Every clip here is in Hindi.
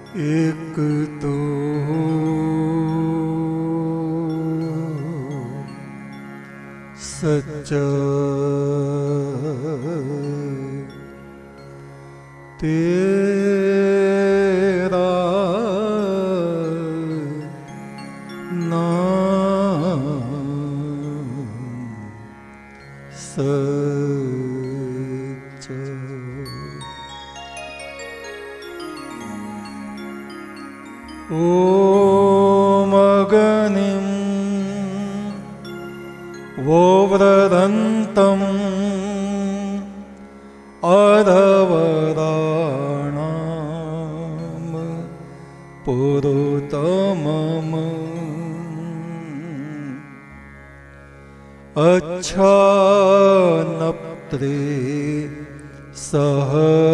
एक तो सच्चा तेरा नाम सच्चा। ओम अग्निं वोव्रदन्तं अधवराणां पुरुतमम् अच्छानप्त्रे सहस्वती।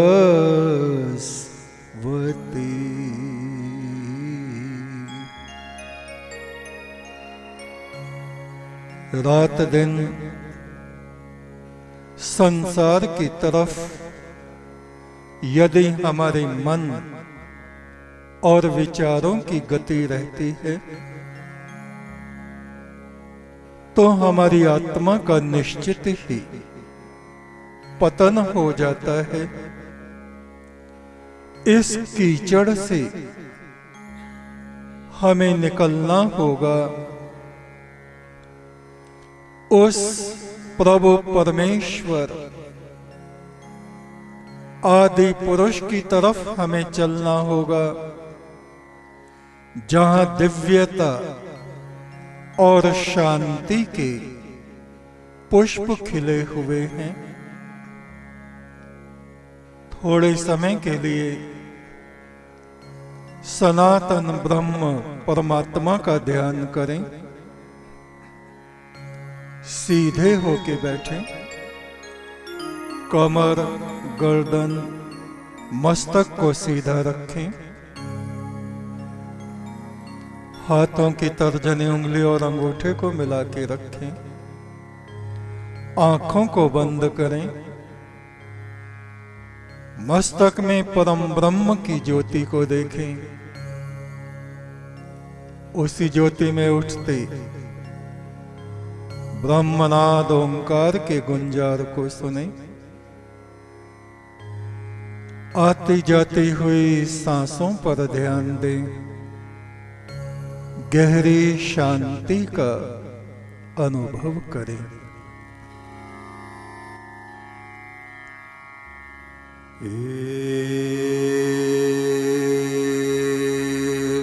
रात दिन संसार की तरफ यदि हमारे मन और विचारों की गति रहती है तो हमारी आत्मा का निश्चित ही पतन हो जाता है। इस कीचड़ से हमें निकलना होगा। उस प्रभु परमेश्वर आदि पुरुष की तरफ हमें चलना होगा, जहां दिव्यता और शांति के पुष्प खिले हुए हैं। थोड़े समय के लिए सनातन ब्रह्म परमात्मा का ध्यान करें। सीधे होके बैठें, कमर, गर्दन, मस्तक को सीधा रखें। हाथों की तर्जनी उंगली और अंगूठे को मिला के रखें। आंखों को बंद करें। मस्तक में परम ब्रह्म की ज्योति को देखें। उसी ज्योति में उठते ब्रह्मनाद ओंकार के गुंजार को सुने। आती जाती हुई सांसों पर ध्यान दें। गहरी शांति का अनुभव करें।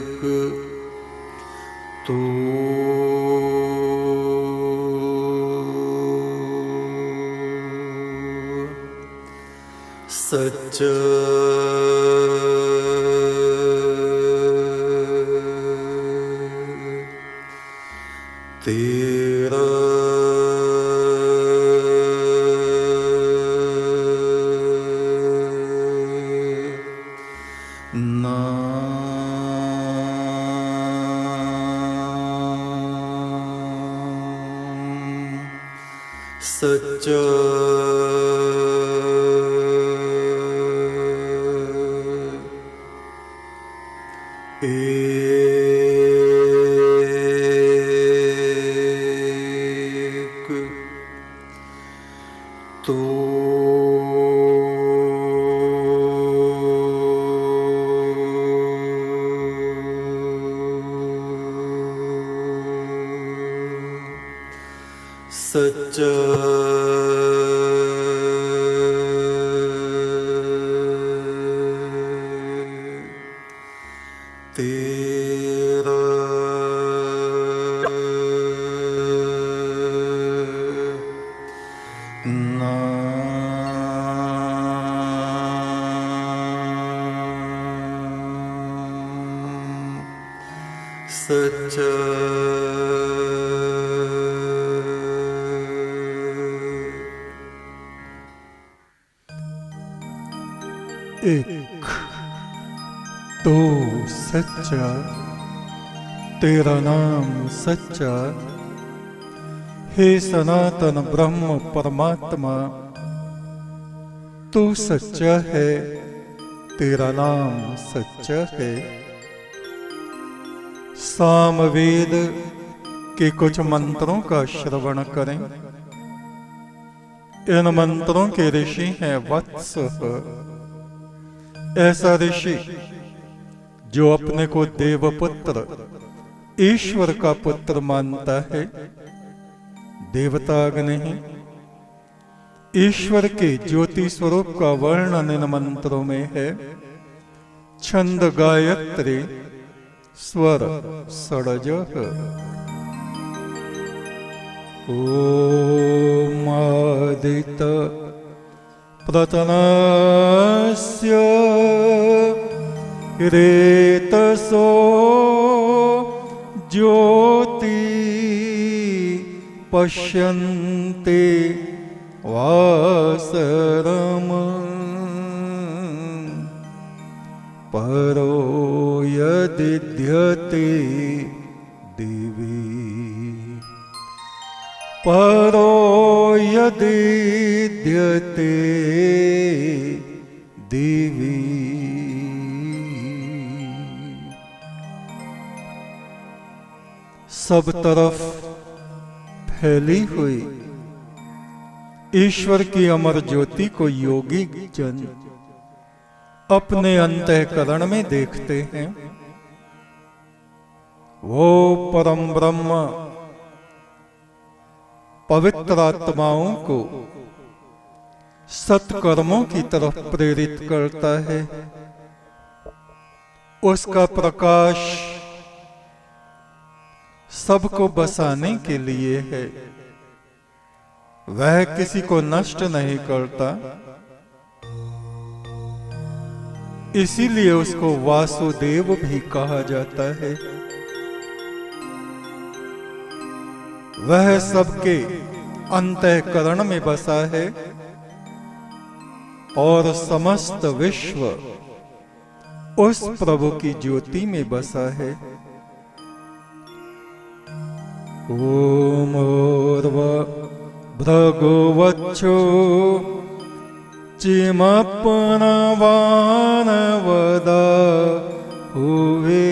एक तो सच्चा तेरा नाम सच्चा एक तो सच्चा तेरा नाम सच्चा एक तो सच्चा तेरा नाम सच्चा। हे सनातन ब्रह्म परमात्मा, तू सच्चा है, तेरा नाम सच्चा है। सामवेद के कुछ मंत्रों का श्रवण करें। इन मंत्रों के ऋषि हैं वत्स। ऐसा ऋषि जो अपने को देवपुत्र ईश्वर का पुत्र मानता है, देवताग नहीं। ईश्वर के ज्योति स्वरूप का वर्णन इन मंत्रों में है। छंद गायत्री, स्वर षडज। ओम आदित प्रतनस्य रेतसो ज्योति पश्यन्ते वासरम परो यदिध्यते दिवि परो यदिध्यते दिवि। सब तरफ फैली हुई ईश्वर की अमर ज्योति को योगी जन अपने अंतःकरण में देखते हैं। वो परम ब्रह्म पवित्र आत्माओं को सत्कर्मों की तरफ प्रेरित करता है। उसका प्रकाश सबको बसाने के लिए है। वह किसी को नष्ट नहीं करता, इसीलिए उसको वासुदेव भी कहा जाता है। वह सबके अंतःकरण में बसा है और समस्त विश्व उस प्रभु की ज्योति में बसा है। ओम भृगुवच्छो चिमप्पनवानवदा हुवे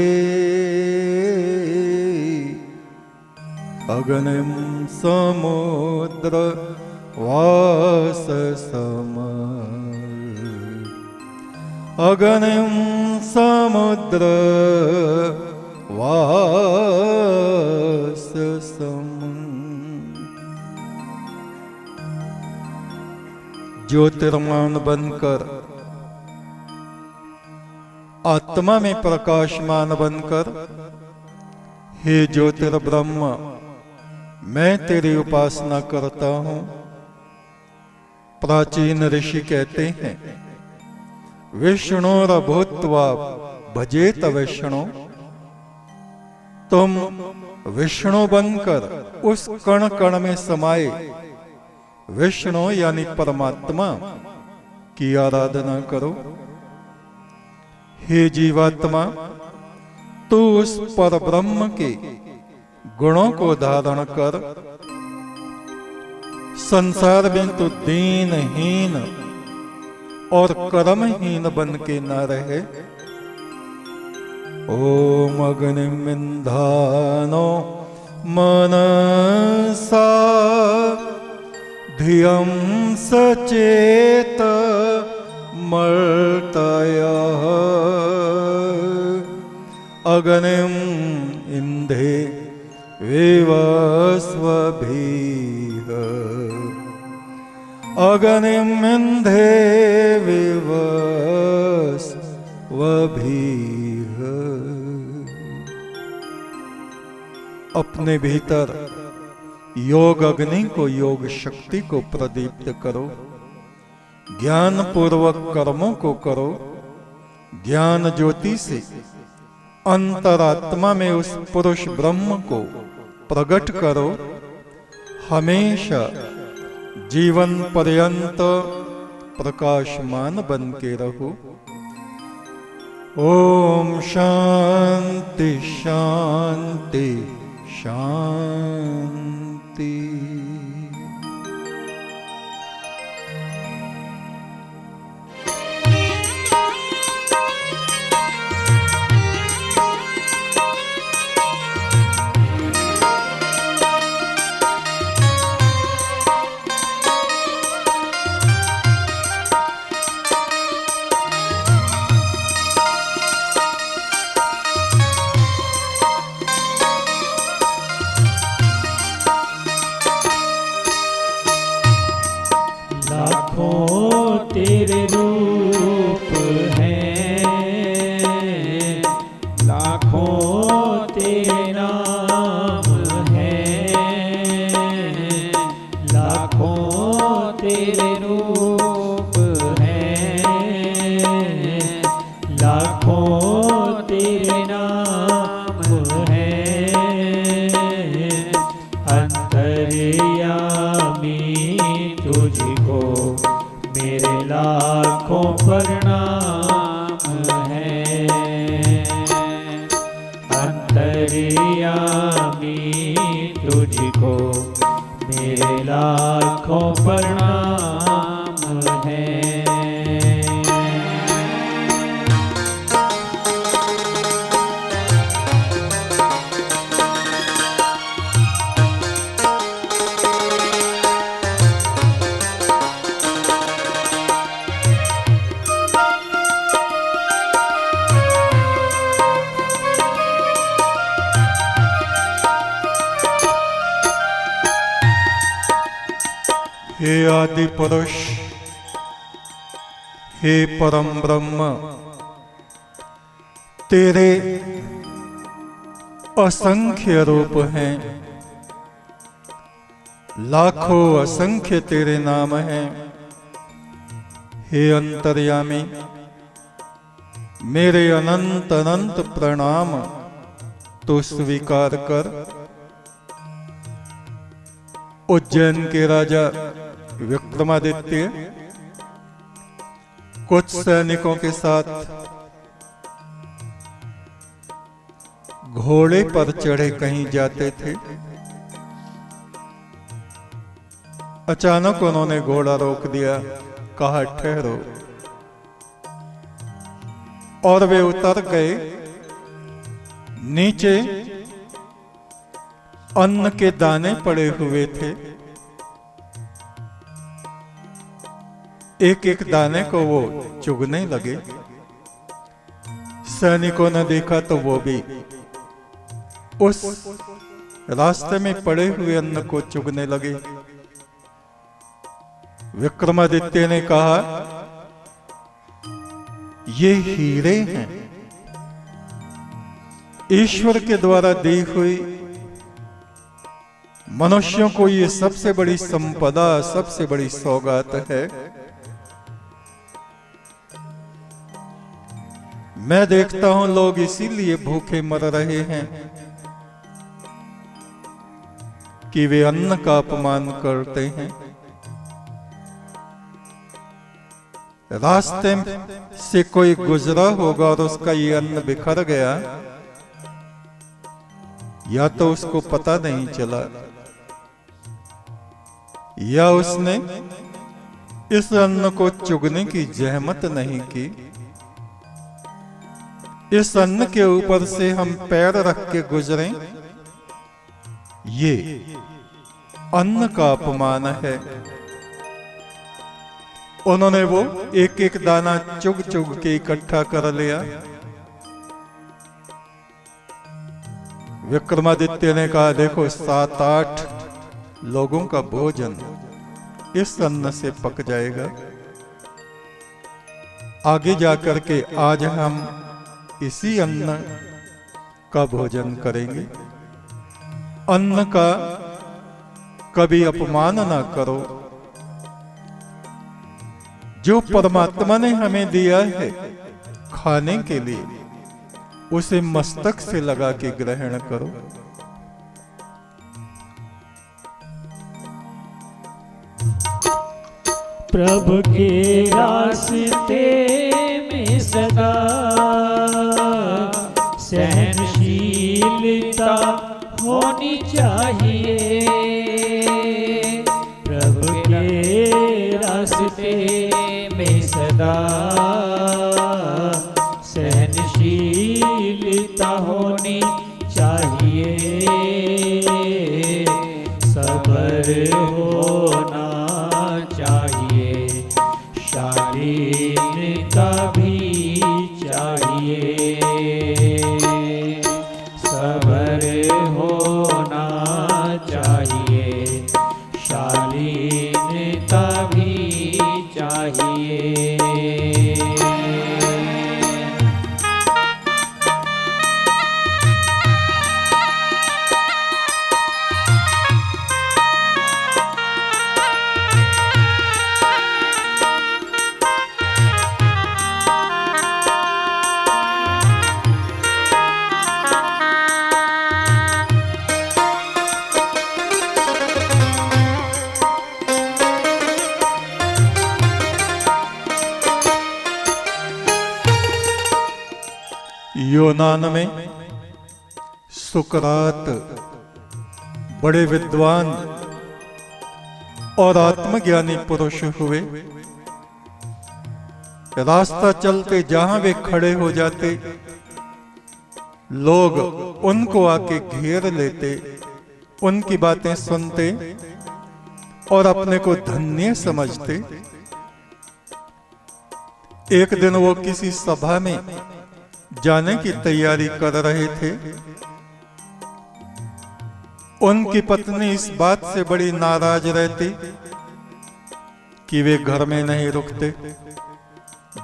अग्निं समुद्र वाससम अग्निं समुद्र वाससम। ज्योतिर्मान बनकर, आत्मा में प्रकाशमान बनकर, हे ज्योतिर्ब्रह्म मैं तेरी उपासना करता हूं। प्राचीन ऋषि कहते हैं विष्णुर भूत्वा भजेत विष्णु। तुम विष्णु बनकर उस कण कण में समाये विष्णु यानी परमात्मा की आराधना करो। हे जीवात्मा, तू उस पर ब्रह्म के गुणों को धारण कर। संसार में तो दीनहीन और कर्महीन बन के न रहे। ओम अग्निमिन्धानो मनसा धियं सचेत मर्तयः अग्निं इंधे विवस्वभिः अग्निं इंधे विवस्वभिः। अपने भीतर योग अग्नि को, योग शक्ति को प्रदीप्त करो। ज्ञान पूर्वक कर्मों को करो। ज्ञान ज्योति से अंतरात्मा में उस पुरुष ब्रह्म को प्रकट करो। हमेशा जीवन पर्यंत प्रकाशमान बन के रहो। ओम शांति शांति शांति। लाखों प्रणाम है। अंतर्यामी तुझको मेरे लाखों प्रणाम है। हे आदि पुरुष, हे परम ब्रह्म, तेरे असंख्य रूप हैं, लाखों असंख्य तेरे नाम हैं। हे अंतर्यामी, मेरे अनंत अनंत प्रणाम तो स्वीकार कर। उज्जैन के राजा विक्रमादित्य कुछ सैनिकों के साथ घोड़े पर चढ़े कहीं जाते थे। अचानक उन्होंने घोड़ा रोक दिया, कहा ठहरो, और वे उतर गए। नीचे अन्न के दाने पड़े हुए थे। एक एक दाने को वो चुगने लगे। सैनिकों ने देखा तो वो भी उस रास्ते में पड़े हुए अन्न को चुगने लगे। विक्रमादित्य ने कहा, ये हीरे हैं, ईश्वर के द्वारा दी हुई मनुष्यों को ये सबसे बड़ी संपदा, सबसे बड़ी सौगात है। मैं देखता हूं लोग इसीलिए भूखे मर रहे हैं कि वे अन्न का अपमान करते हैं। रास्ते से कोई गुजरा होगा और उसका ये अन्न बिखर गया, या तो उसको पता नहीं चला, या उसने इस अन्न को चुगने की जहमत नहीं की। इस अन्न के ऊपर से हम पैर रख के गुजरें, ये अन्न का अपमान है। उन्होंने वो एक एक दाना चुग चुग के इकट्ठा कर लिया। विक्रमादित्य ने कहा, देखो 7-8 लोगों का भोजन इस अन्न से पक जाएगा। आगे जाकर के आज हम इसी अन्न का भोजन करेंगे। अन्न का कभी अपमान ना करो। जो परमात्मा ने हमें दिया है खाने के लिए, उसे मस्तक से लगा के ग्रहण करो। प्रभु के रास्ते में सदा सहनशीलता होनी चाहिए। प्रभु के रास्ते में सदा सहनशीलता होनी चाहिए। सब्र होना चाहिए, शालीनता भी चाहिए। सब्र होना चाहिए, शालीनता भी चाहिए। यूनान में सुकरात बड़े विद्वान और आत्मज्ञानी पुरुष हुए। रास्ता चलते जहां वे खड़े हो जाते, लोग उनको आके घेर लेते, उनकी बातें सुनते और अपने को धन्य समझते। एक दिन वो किसी सभा में जाने की तैयारी कर रहे थे। उनकी पत्नी इस बात से बड़ी नाराज रहती कि वे घर में नहीं रुकते,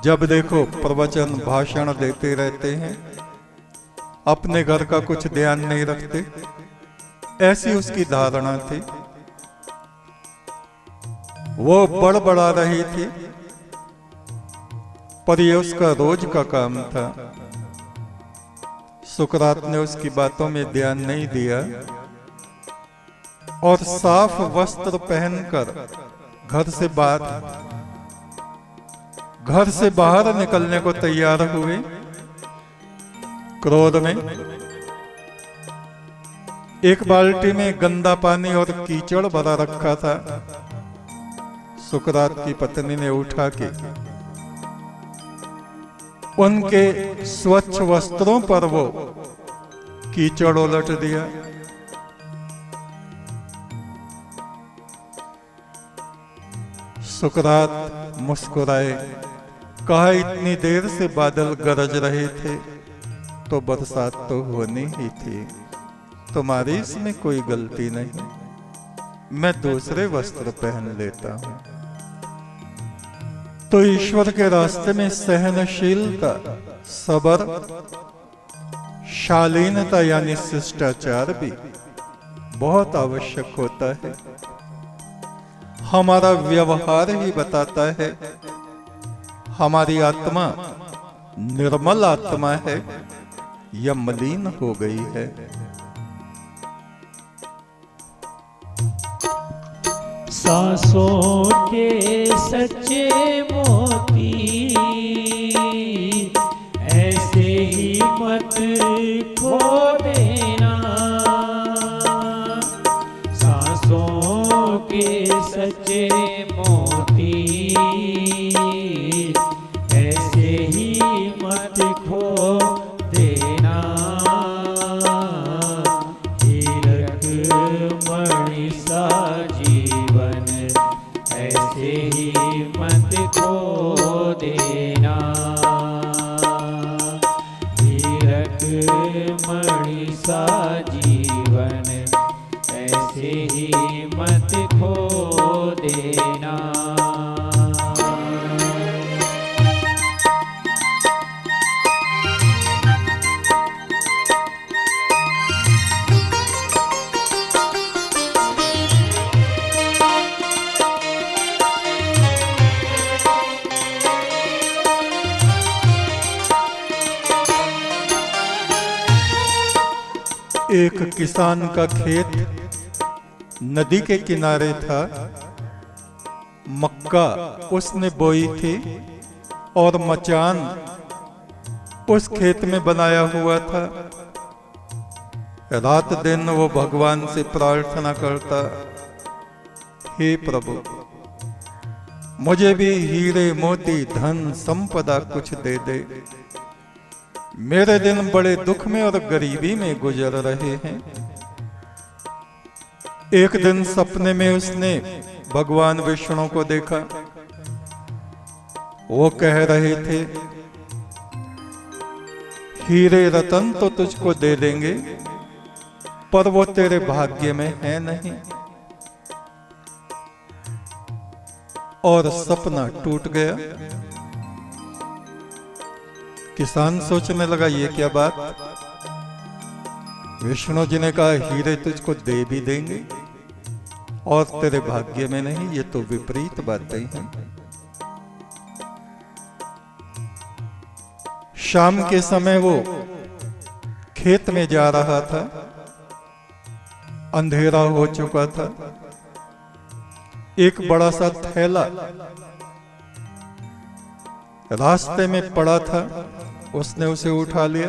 जब देखो प्रवचन भाषण देते रहते हैं, अपने घर का कुछ ध्यान नहीं रखते। ऐसी उसकी धारणा थी। वो बड़बड़ा रही थी, पर यह उसका रोज का काम था। सुकरात ने उसकी बातों में ध्यान नहीं दिया और साफ वस्त्र पहनकर घर से बाहर निकलने को तैयार हुए। क्रोध में एक बाल्टी में गंदा पानी और कीचड़ भरा रखा था। सुकरात की पत्नी ने उठा के उनके स्वच्छ वस्त्रों पर वो कीचड़ उलट दिया। सुकरात मुस्कुराए, कहा, इतनी देर से बादल गरज रहे थे तो बरसात तो होनी ही थी, तुम्हारी इसमें कोई गलती नहीं, मैं दूसरे वस्त्र पहन लेता हूं। तो ईश्वर के रास्ते में सहनशीलता, सब्र, शालीनता यानी शिष्टाचार भी बहुत आवश्यक होता है। हमारा व्यवहार ही बताता है हमारी आत्मा निर्मल आत्मा है या मलिन हो गई है। सांसों के सच्चे मोती ऐसे ही मत खो देना। सांसों के सच्चे मोती ऐसे ही मत खो देना। हीरक मणि सा जीवन ऐसे ही मत खो देना। हीरक मणि सा जीवन ऐसे ही मत खो देना। एक किसान का खेत नदी के किनारे था। मक्का उसने बोई थी और मचान उस खेत में बनाया हुआ था। रात दिन वो भगवान से प्रार्थना करता, हे प्रभु, मुझे भी हीरे मोती धन संपदा कुछ दे दे। मेरे दिन बड़े दुख में और गरीबी में गुजर रहे हैं। एक दिन सपने में उसने भगवान विष्णु को देखा। वो कह रहे थे, हीरे रतन तो तुझको दे देंगे, पर वो तेरे भाग्य में है नहीं। और सपना टूट गया। किसान सोचने लगा, ये क्या बात। विष्णु जी ने कहा, हीरे तुझको दे भी देंगे और तेरे भाग्य में नहीं, ये तो विपरीत बातें हैं। शाम के समय वो खेत में जा रहा था। अंधेरा हो चुका था। एक बड़ा सा थैला रास्ते में पड़ा था। उसने उसे उठा लिया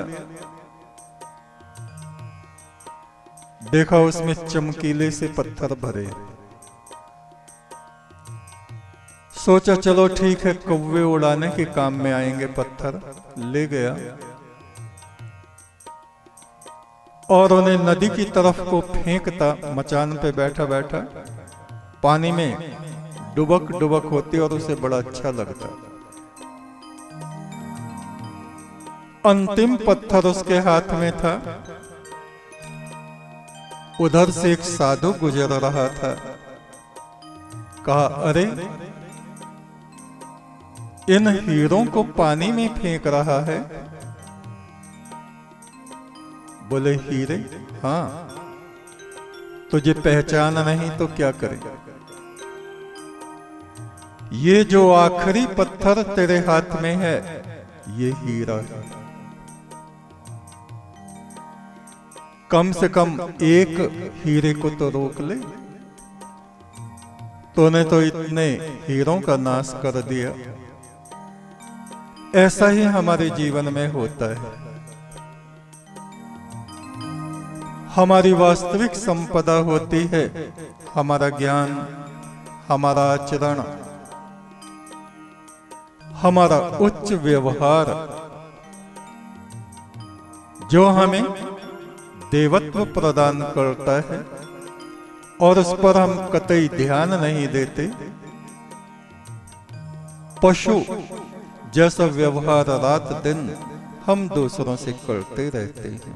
देखा उसमें चमकीले से पत्थर भरे। सोचा चलो ठीक है, कौवे उड़ाने के काम में आएंगे पत्थर। ले गया और उन्हें नदी की तरफ को फेंकता। मचान पे बैठा बैठा पानी में डुबक डुबक होती और उसे बड़ा अच्छा लगता। अंतिम पत्थर उसके हाथ में था। उधर से एक साधु गुजर रहा था। कहा, अरे इन हीरों को पानी में फेंक रहा है। बोले, हीरे? हाँ। तुझे पहचान नहीं तो क्या करेगा? ये जो आखिरी पत्थर तेरे हाथ में है, ये हीरा है। कम से कम एक हीरे को तो रोक ले। तूने तो इतने हीरों का नाश कर दिया। ऐसा ही हमारे जीवन में होता है। हमारी वास्तविक संपदा होती है हमारा ज्ञान, हमारा आचरण, हमारा उच्च व्यवहार, जो हमें देवत्व प्रदान करता है और उस पर हम कतई ध्यान नहीं देते। पशु जैसा व्यवहार रात दिन हम दूसरों से करते रहते हैं।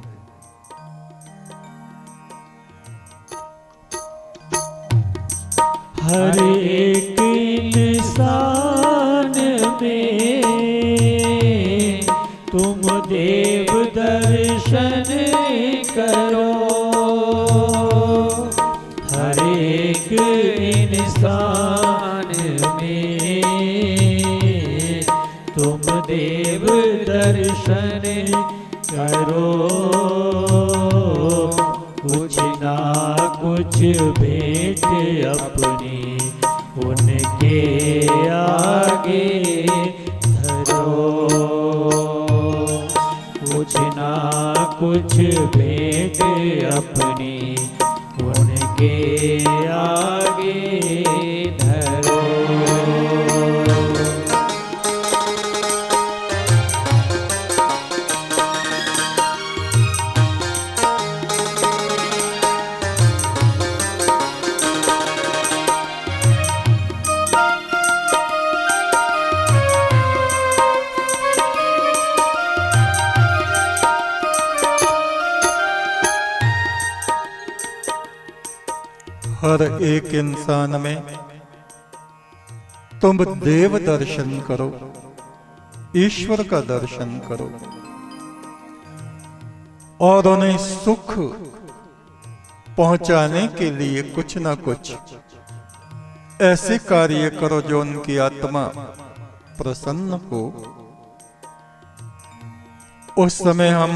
हर एक इंसान में तुम देव दर्शन करो। हर एक इंसान में तुम देव दर्शन करो। कुछ ना कुछ भेंट अपनी उनके आगे धरो। कुछ ना कुछ भेंट अपनी उनके आगे धरो। हर एक इंसान में तुम देव दर्शन करो, ईश्वर का दर्शन करो और उन्हें सुख पहुंचाने के लिए कुछ ना कुछ ऐसे कार्य करो जो उनकी आत्मा प्रसन्न हो। उस समय हम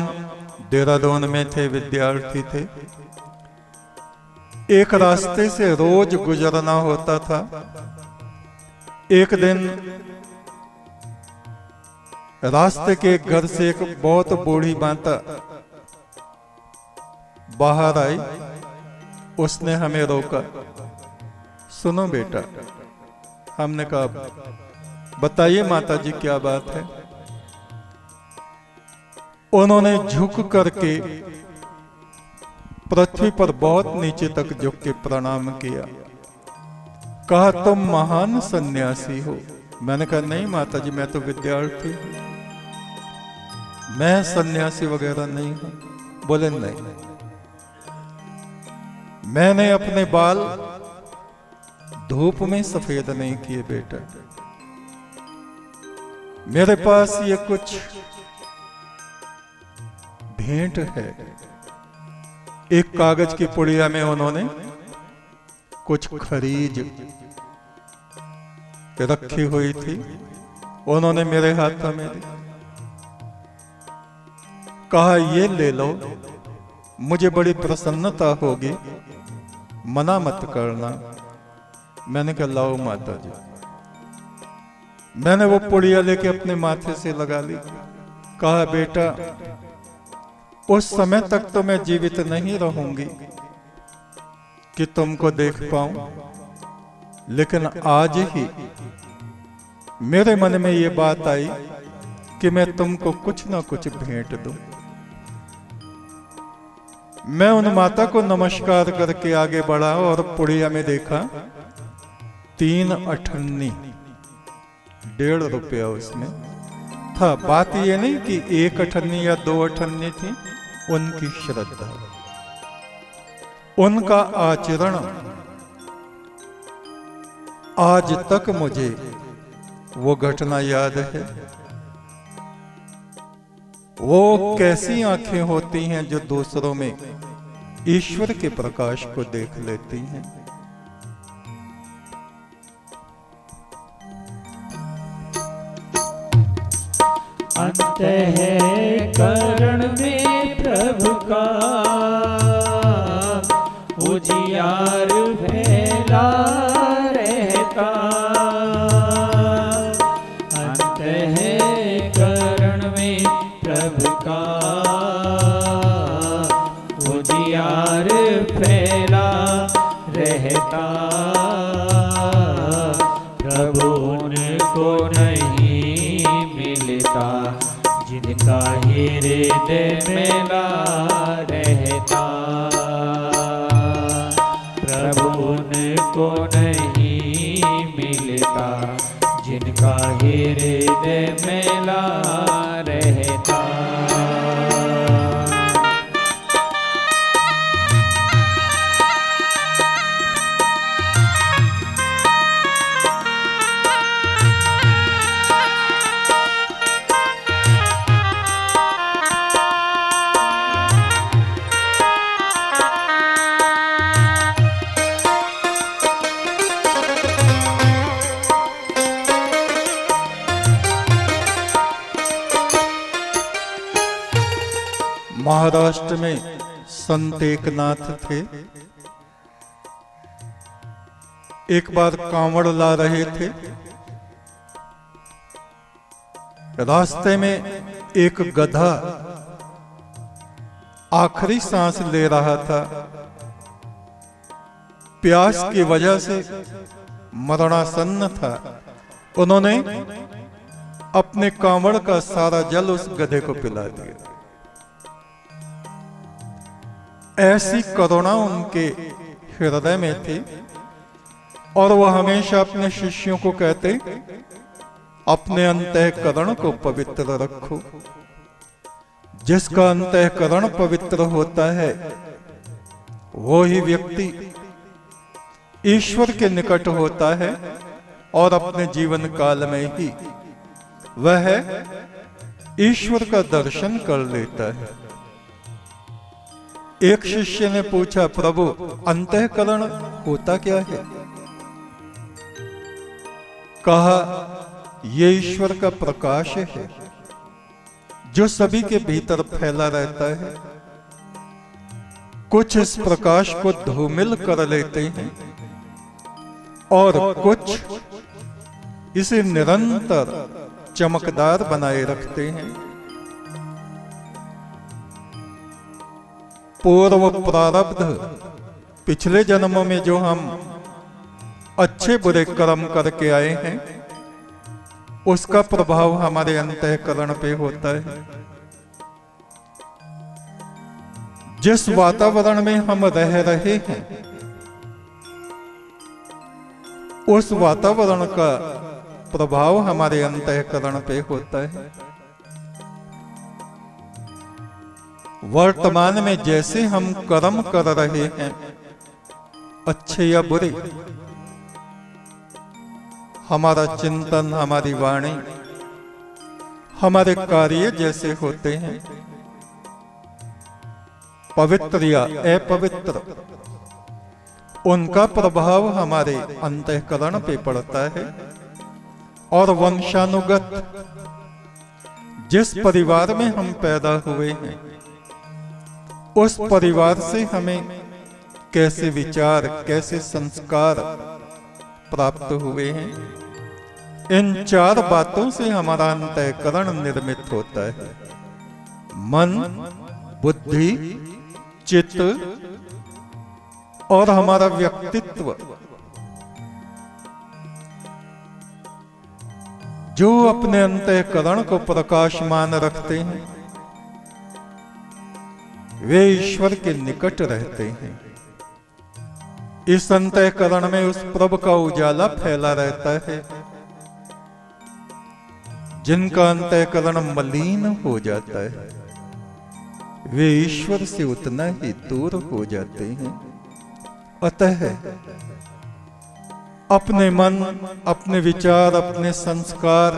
देहरादून में थे, विद्यार्थी थे। एक रास्ते से रोज गुजरना होता था। एक दिन रास्ते के घर से एक बहुत बूढ़ी माता बाहर आई। उसने हमें रोका। सुनो बेटा। हमने कहा, बताइए माता जी क्या बात है। उन्होंने झुक करके पृथ्वी पर बहुत नीचे तक झुक के प्रणाम किया। कहा, तुम महान सन्यासी हो। मैंने कहा, नहीं माता जी, मैं तो विद्यार्थी हूं, मैं सन्यासी वगैरह नहीं हूं। बोले, नहीं, मैंने अपने बाल धूप में सफेद नहीं किए बेटा। मेरे पास ये कुछ भेंट है। एक कागज की पुड़िया में उन्होंने कुछ खरीज रखी हुई थी, उन्होंने मेरे हाथ में दी। कहा, ये ले लो, मुझे बड़ी प्रसन्नता होगी, मना मत करना। मैंने कहा, लाओ माता जी। मैंने वो पुड़िया लेके अपने माथे से लगा ली। कहा, बेटा, उस समय तक तो मैं जीवित नहीं रहूंगी, कि तुमको देख पाऊं, लेकिन आज ही मेरे मन में ये बात आई कि मैं तुमको कुछ ना कुछ भेंट दूं। मैं उन माता को नमस्कार करके आगे बढ़ा और पुड़िया में देखा 3 अठन्नी, 1.5 रुपया उसमें था। बात ये नहीं कि 1 अठन्नी या 2 अठन्नी थी, उनकी श्रद्धा, उनका आचरण आज तक मुझे वो घटना याद है। वो कैसी आंखें होती हैं जो दूसरों में ईश्वर के प्रकाश को देख लेती हैं। अंतःकरण में प्रभु का उजियार फैला रहता। अंतःकरण में प्रभु का उजियार फैला रहता। प्रभु उनको नहीं मिलता जिनका हृदय मेला रहता। प्रभु उनको नहीं मिलता जिनका हृदय मेला रहता। महाराष्ट्र में संत एकनाथ थे। एक बार कांवड़ ला रहे थे, रास्ते में एक गधा आखिरी सांस ले रहा था। प्यास की वजह से मरणासन्न था। उन्होंने अपने कांवड़ का सारा जल उस गधे को पिला दिया। ऐसी करुणा उनके हृदय में थी और वह हमेशा अपने शिष्यों को कहते, अपने अंतःकरण को पवित्र रखो। जिसका अंतःकरण पवित्र होता है वो ही व्यक्ति ईश्वर के निकट होता है और अपने जीवन काल में ही वह ईश्वर का दर्शन कर लेता है। एक शिष्य ने पूछा, प्रभु अंतःकरण होता क्या है? कहा, ये ईश्वर का प्रकाश है जो सभी के भीतर फैला रहता है। कुछ इस प्रकाश को धूमिल कर लेते हैं और कुछ इसे निरंतर चमकदार बनाए रखते हैं। पूर्व प्रारब्ध, पिछले जन्मों में जो हम अच्छे बुरे कर्म करके आए हैं उसका प्रभाव हमारे अंतःकरण पे होता है। जिस वातावरण में हम रह रहे हैं उस वातावरण का प्रभाव हमारे अंतःकरण पे होता है। वर्तमान में जैसे हम कर्म कर रहे हैं, अच्छे या बुरे, हमारा चिंतन, हमारी वाणी, हमारे कार्य जैसे होते हैं, पवित्र या अपवित्र, उनका प्रभाव हमारे अंतःकरण पे पड़ता है। और वंशानुगत जिस परिवार में हम पैदा हुए हैं उस परिवार से हमें कैसे विचार, कैसे संस्कार प्राप्त हुए हैं, इन 4 बातों से हमारा अंतःकरण निर्मित होता है। मन, बुद्धि, चित्त और हमारा व्यक्तित्व जो अपने अंतःकरण को प्रकाशमान रखते हैं वे ईश्वर के निकट रहते हैं। इस अंतःकरण में उस प्रभु का उजाला फैला रहता है। जिनका अंतःकरण मलिन हो जाता है वे ईश्वर से उतना ही दूर हो जाते हैं। अतः अपने मन, अपने विचार, अपने संस्कार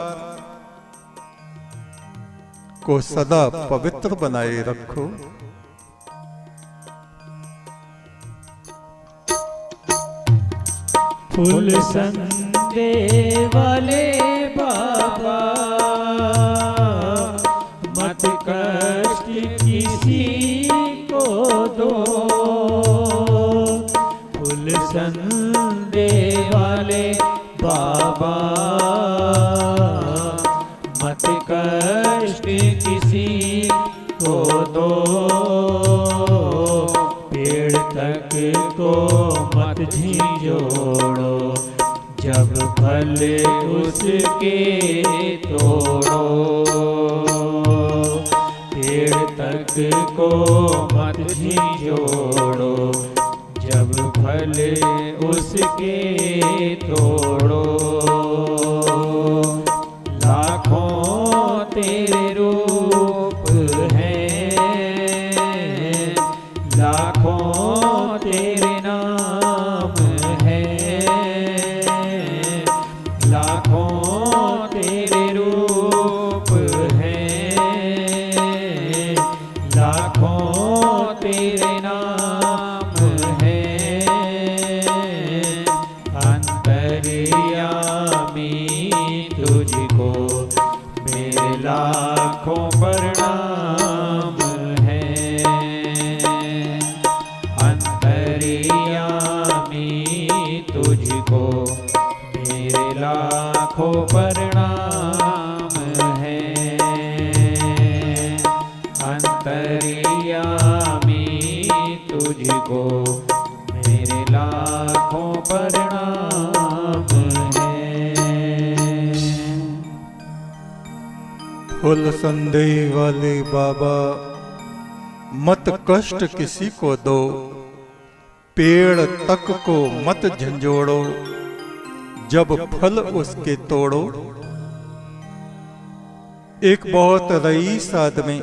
को सदा पवित्र बनाए रखो। फूल संदे वाले बाबा मत कष्ट किसी को दो। फूल संदे वाले बाबा मत कष्ट किसी को दो। पेड़ तक को मत झिझोड़ो जब फल उसके तोड़ो। पेड़ तक को मत झिझोड़ो जब फल उसके तोड़ो। लाखों तेरे रूप हैं, लाखों तेरे नाम हैं, लाखों तेरे रूप हैं, लाखों तेरे नाम हैं। अंतर्यामी तुझको मेरे लाखों प्रणाम हैं। अंतर्यामी तुझको मेरे लाखों प्रणाम हैं। अंतर्यामी तुझको मेरे लाखों प्रणाम हैं। फूल संदेह वाले बाबा मत कष्ट किसी को दो। पेड़ तक को मत झंझोड़ो जब फल उसके तोड़ो। एक बहुत रईस आदमी,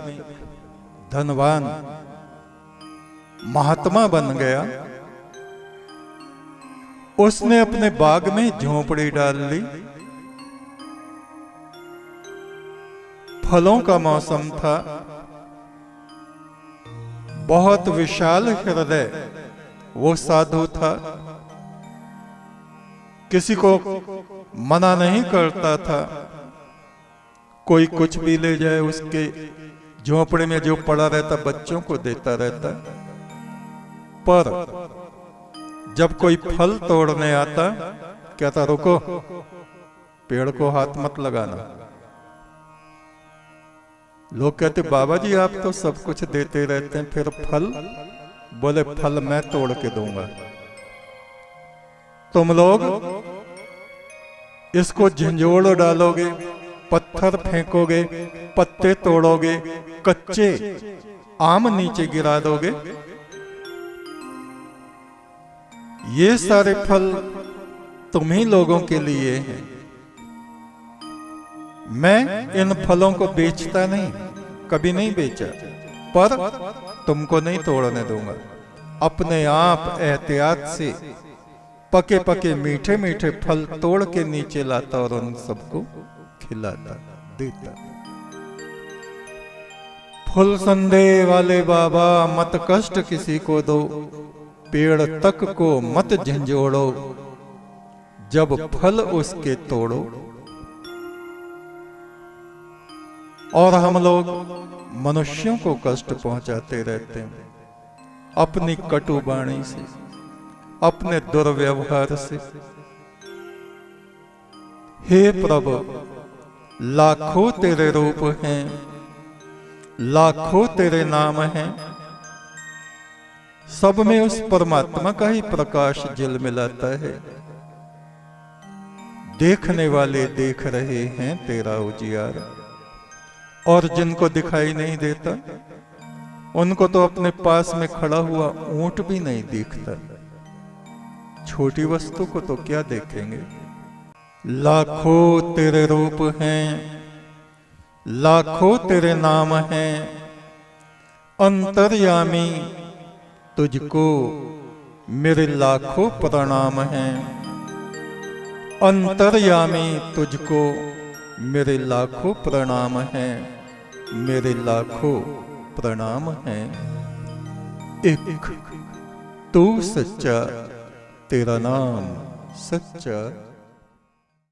धनवान महात्मा बन गया। उसने अपने बाग में झोंपड़ी डाल ली। फलों का मौसम था। बहुत विशाल हृदय वो साधु था। किसी को मना नहीं करता था। कोई कुछ भी ले जाए उसके झोंपड़े में जो पड़ा रहता बच्चों को देता रहता। पर जब कोई फल तोड़ने आता कहता रुको, पेड़ को हाथ मत लगाना। लोग कहते बाबा जी आप तो सब कुछ देते रहते हैं, फिर फल? बोले फल मैं तोड़ के दूंगा। तुम लोग इसको झंझोड़ डालोगे, पत्थर फेंकोगे, पत्ते तोड़ोगे, कच्चे आम नीचे गिरा दोगे। ये सारे फल तुम्ही लोगों के लिए हैं। मैं इन फलों को बेचता नहीं, कभी नहीं बेचा, पर तुमको नहीं तोड़ने दूंगा। अपने आप एहतियात से पके पके मीठे मीठे फल तोड़ के नीचे लाता और उन सबको खिलाता देता। फूल संदेह वाले बाबा मत कष्ट किसी को दो। पेड़ तक को मत झंझोड़ो जब फल उसके तोड़ो। और हम लोग मनुष्यों को कष्ट पहुंचाते रहते हैं अपनी कटु वाणी से, अपने दुर्व्यवहार से। हे प्रभु, लाखों तेरे रूप हैं, लाखों तेरे नाम हैं। सब में उस परमात्मा का ही प्रकाश झिलमिलाता है। देखने वाले देख रहे हैं तेरा उजियार, और जिनको दिखाई नहीं देता उनको तो अपने पास में खड़ा हुआ ऊंट भी नहीं दिखता। छोटी वस्तु को तो क्या देखेंगे। लाखों तेरे रूप हैं, लाखों तेरे नाम हैं, अंतर्यामी तुझको मेरे लाखों प्रणाम हैं। अंतर्यामी तुझको मेरे लाखों प्रणाम हैं, मेरे लाखों प्रणाम हैं। एक तू सच्चा, तेरा नाम सच्चा।